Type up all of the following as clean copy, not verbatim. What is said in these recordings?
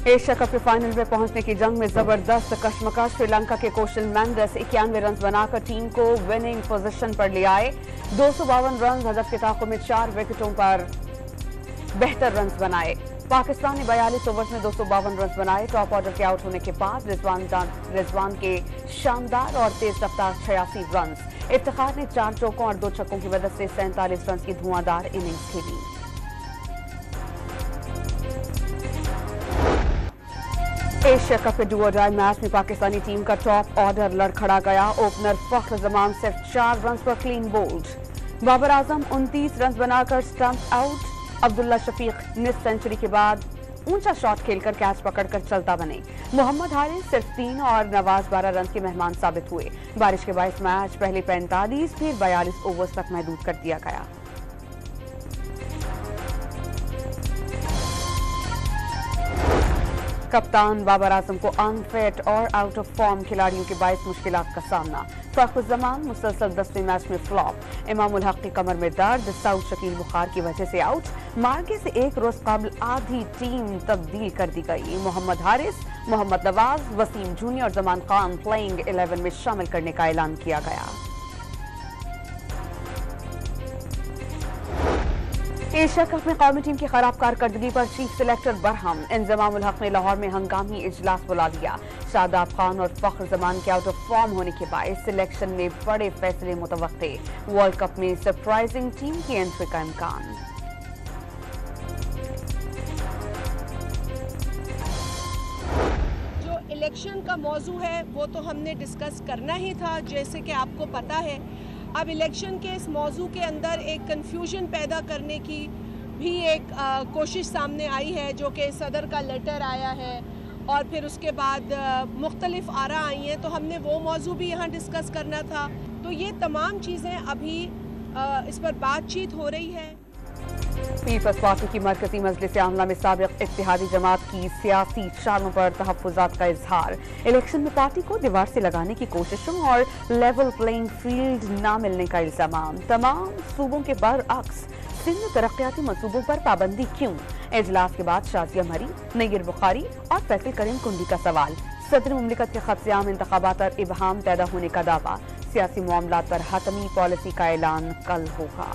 Asia cup के final में पहुंचने की जंग में जबरदस्त कशमकश। श्रीलंका के कोशल मेंडिस 91 रन बनाकर टीम को विनिंग पोजीशन पर ले आए। 252 रन हदफ के ताक़ुब में 4 विकेटों पर बेहतर रन बनाए। पाकिस्तान ने 42 ओवर्स में 252 रन बनाए। टॉप ऑर्डर के आउट होने के बाद रिजवान के शानदार और तेज रफ्तार 86 रन। इफ्तिखार ने 4 चौकों और 2 छक्कों की मदद से 47 रन की धुआंधार इनिंग्स खेली। एशिया कप के डू और डाई मैच में पाकिस्तानी टीम का टॉप ऑर्डर लड़खड़ा गया। ओपनर फख्र जमान सिर्फ 4 रन पर clean bowled. Babar Azam 29 run बनाकर stump out. Abdullah Shafique miss century के बाद ऊंचा शॉट खेलकर कैच पकड़कर चलता बने। मोहम्मद हारिस सिर्फ 3 और नवाज 12 रन के मेहमान साबित हुए। बारिश के बायस मैच पहले 45 फिर 42 ओवर्स तक महदूद कर दिया गया। कप्तान बाबर आजम को अनफिट और आउट ऑफ फॉर्म खिलाड़ियों के बायस मुश्किलात का सामना। फख्र जमान मुसलसल 10वें मैच में फ्लॉप। इमाम उल हक की कमर में दर्द। साउथ शकील बुखार की वजह से आउट। मार्के से एक रोज कबल आधी टीम तब्दील कर दी गई। मोहम्मद हारिस, मोहम्मद नवाज, वसीम जूनियर और जमान खान प्लेइंग 11 में शामिल करने का ऐलान किया गया। एशिया कप में कौमी टीम की खराब कारकर्दगी पर चीफ सिलेक्टर बरहम। इंजमाम उल हक ने लाहौर में हंगामी इजलास बुला लिया। शादाब खान और फख्र जमान के आउट ऑफ फॉर्म होने के बाद सिलेक्शन में बड़े फैसले मुतवक्के। वर्ल्ड कप में सरप्राइजिंग टीम की एंट्री का इम्कान। जो इलेक्शन का मौजू है वो तो हमने डिस्कस करना ही था, जैसे कि आपको पता है। अब इलेक्शन के इस मौजू के अंदर एक कन्फ्यूजन पैदा करने की भी एक कोशिश सामने आई है, जो कि सदर का लेटर आया है और फिर उसके बाद मुख्तलिफ आरा आई हैं, तो हमने वो मौजू भी यहाँ डिस्कस करना था। तो ये तमाम चीज़ें अभी इस पर बातचीत हो रही है। पीपल्स पार्टी की मरकजी मजलिस आमला में साबिक इत्तेहादी जमात की सियासी चालों पर तहफ़्फ़ुज़ात का इजहार। इलेक्शन में पार्टी को दीवार से लगाने की कोशिशों और लेवल प्लेइंग फील्ड न मिलने का इल्जाम। तमाम सूबों के बरअक्स सिंध तरक्याती मंसूबों पर पाबंदी क्यों? इजलास के बाद शाजिया मरी, नय्यर बुखारी और फैसल करीम कुंडी का सवाल। सदर मुमलिकत के खत्याम इंतखाबात पर इबहाम पैदा होने का दावा। सियासी मामलात पर हतमी पॉलिसी का ऐलान कल होगा।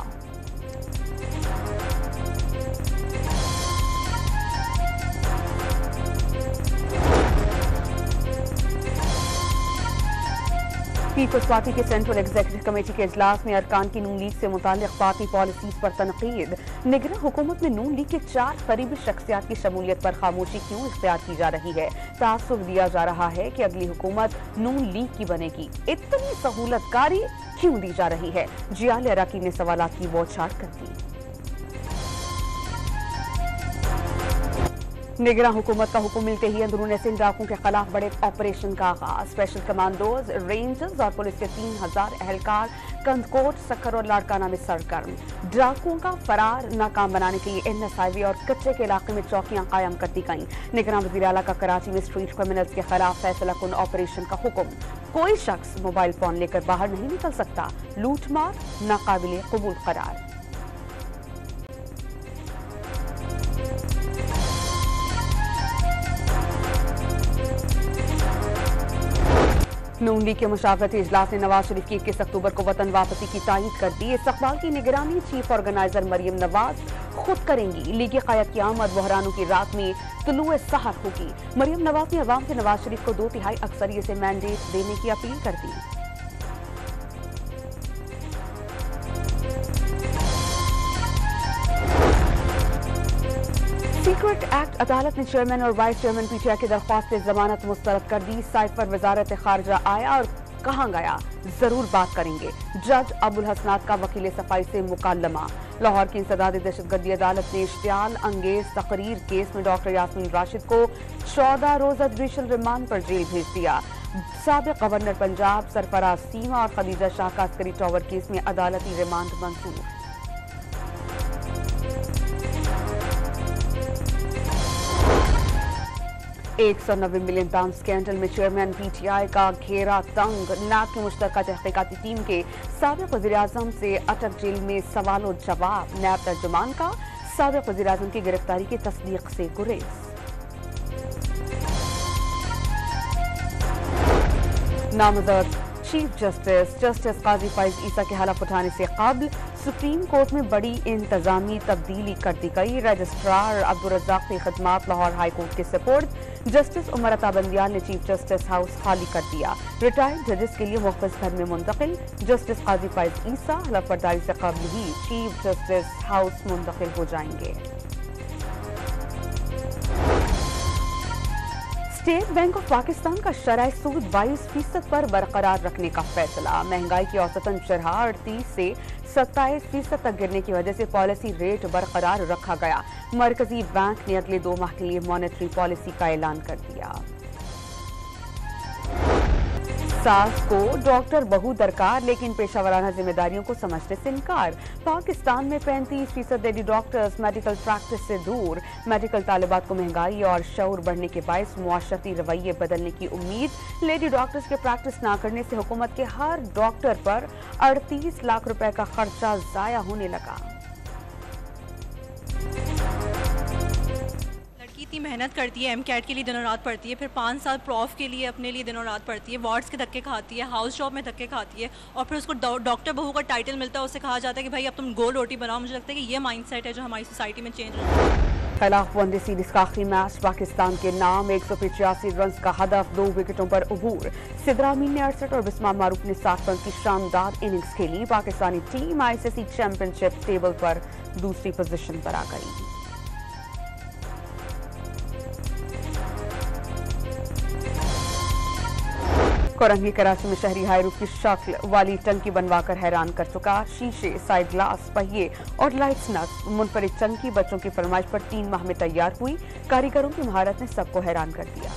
पीपल्स पार्टी के सेंट्रल एग्जीक्यूटिव कमेटी के इजलास में अरकान की नून लीग से मुताल्लिक पार्टी पॉलिसीज पर तनकीद। निगरान हुकूमत में नून लीग के 4 करीबी शख्सियात की शमूलियत पर खामोशी क्यों इख्तियार की जा रही है? तासुब दिया जा रहा है कि अगली हुकूमत नून लीग की बनेगी। इतनी सहूलतकारी क्यों दी जा रही है? जियाल अराकी ने सवालात की बौछार कर दी। निगरान हुकूमत का हुक्म मिलते ही अंदरून सिंध डाकुओं के खिलाफ बड़े ऑपरेशन का आगाज। स्पेशल कमांडोज, रेंजर्स और पुलिस के 3000 अहलकार कंदकोट, सक्खर और लाड़काना में सरगर्म। डाकुओं का फरार नाकाम बनाने के लिए NS हाईवे और कच्चे के इलाके में चौकियां कायम कर दी गईं। निगरान वज़ीर आला का कराची में स्ट्रीट क्रिमिनल्स के खिलाफ फैसला कुन ऑपरेशन का हुक्म। कोई शख्स मोबाइल फोन लेकर बाहर नहीं निकल सकता। लूटमार नाकाबिले कबूल करार। नून लीग के मुशावरती इजलास ने नवाज शरीफ की 21 अक्टूबर को वतन वापसी की तायीद कर दी। इस्तकबाल की निगरानी चीफ ऑर्गेनाइजर मरियम नवाज खुद करेंगी। लीगी क़यादत की आमद बहरानों की रात में तुलुए सहर होगी। मरियम नवाज ने अवाम से नवाज शरीफ को 2/3 अक्सरियत से मैंडेट देने की अपील कर दी। सीक्रेट एक्ट अदालत ने चेयरमैन और वाइस चेयरमैन PTI की दरख्वास्त से जमानत मुस्तरद कर दी। साइट पर वजारत खारजा आया और कहाँ गया? जरूर बात करेंगे। जज अबुल हसनात का वकील सफाई से मुकालमा। लाहौर की इंसदादी दहशतगर्दी अदालत ने इश्तियाल अंगेज तकरीर केस में डॉक्टर यास्मीन राशिद को 14 रोजा जुडिशल रिमांड पर जेल भेज दिया। साबिक गवर्नर पंजाब सरफराज सीमा और खदीजा शाह का अस्करी टावर केस में अदालती रिमांड मंजूर। £190 मिलियन स्कैंडल में चेयरमैन PTI का घेरा तंग। नैब की मुश्तरका तहकीकाती टीम के साबिक वज़ीर-ए-आज़म से अटक जेल में सवाल और जवाब। नैब तर्जुमान का साबिक वज़ीर-ए-आज़म की गिरफ्तारी की तस्दीक से गुरेज। नामजद चीफ जस्टिस काजी फैज ईसा के हलफ उठाने से कबल सुप्रीम कोर्ट में बड़ी इंतजामी तब्दीली कर दी गई। रजिस्ट्रार अब्दुल रज़्ज़ाक की खिदमात लाहौर हाई कोर्ट के सपोर्ट। जस्टिस उमर अता बंदियाल ने चीफ जस्टिस हाउस खाली कर दिया। रिटायर्ड जजेस के लिए मुख्तस घर में मुंतकिल। जस्टिस काजी फैज ईसा हलफ बर्दारी से कबल ही चीफ जस्टिस हाउस मुंतकिल हो जाएंगे। स्टेट बैंक ऑफ पाकिस्तान का शरह सूद 22% पर बरकरार रखने का फैसला। महंगाई की औसतन शरह 38 से 27% तक गिरने की वजह से पॉलिसी रेट बरकरार रखा गया। मरकजी बैंक ने अगले 2 माह के लिए मॉनेटरी पॉलिसी का ऐलान कर दिया। सास को डॉक्टर बहू दरकार, लेकिन पेशावराना जिम्मेदारियों को समझने से इनकार। पाकिस्तान में 35% लेडी डॉक्टर्स मेडिकल प्रैक्टिस से दूर। मेडिकल तालिबात को महंगाई और शऊर बढ़ने के बायस मुआशरती रवैये बदलने की उम्मीद। लेडी डॉक्टर्स के प्रैक्टिस ना करने से हुकूमत के हर डॉक्टर पर 38 लाख रुपए का खर्चा जाया होने लगा। इतनी मेहनत करती है, MCAT के लिए दिनों रात पढ़ती है, फिर 5 साल प्रॉफ के लिए अपने लिए दिनों रात पढ़ती है, वार्ड्स के धक्के खाती है, हाउस जॉब में धक्के खाती है, और फिर उसको डॉक्टर बहू का टाइटल मिलता है। उससे कहा जाता है कि भाई अब तुम गोल रोटी बनाओ। मुझे लगता है कि ये माइंडसेट है जो हमारी सोसाइटी में चेंज हो रहा है। खिलाफ वनडे सीरीज का आखिरी मैच पाकिस्तान के नाम 185 रन का हदफ, 2 विकेटों पर अबूर। सिद्रा अमीन ने 68 और बिस्माल मारूफ ने 7 रन की शानदार इनिंग्स खेली। Pakistani team ICC championship table पर दूसरी पोजीशन पर आ गई। कोरंगी कराची में शहरी हाईरूफ की शक्ल वाली टंकी बनवाकर हैरान कर चुका। शीशे, साइड ग्लास, पहिए और लाइट्स नस्ब मुनफरिद टंकी बच्चों की फरमाइश पर 3 माह में तैयार हुई। कारीगरों की महारत ने सबको हैरान कर दिया।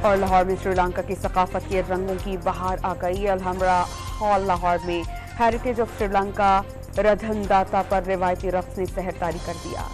और लाहौर में श्रीलंका की सकाफत के रंगों की बहार आ गई। अलहमरा हॉल लाहौर में हेरिटेज ऑफ श्रीलंका रधनदाता पर रिवायती रक्स ने सहरतारी कर दिया।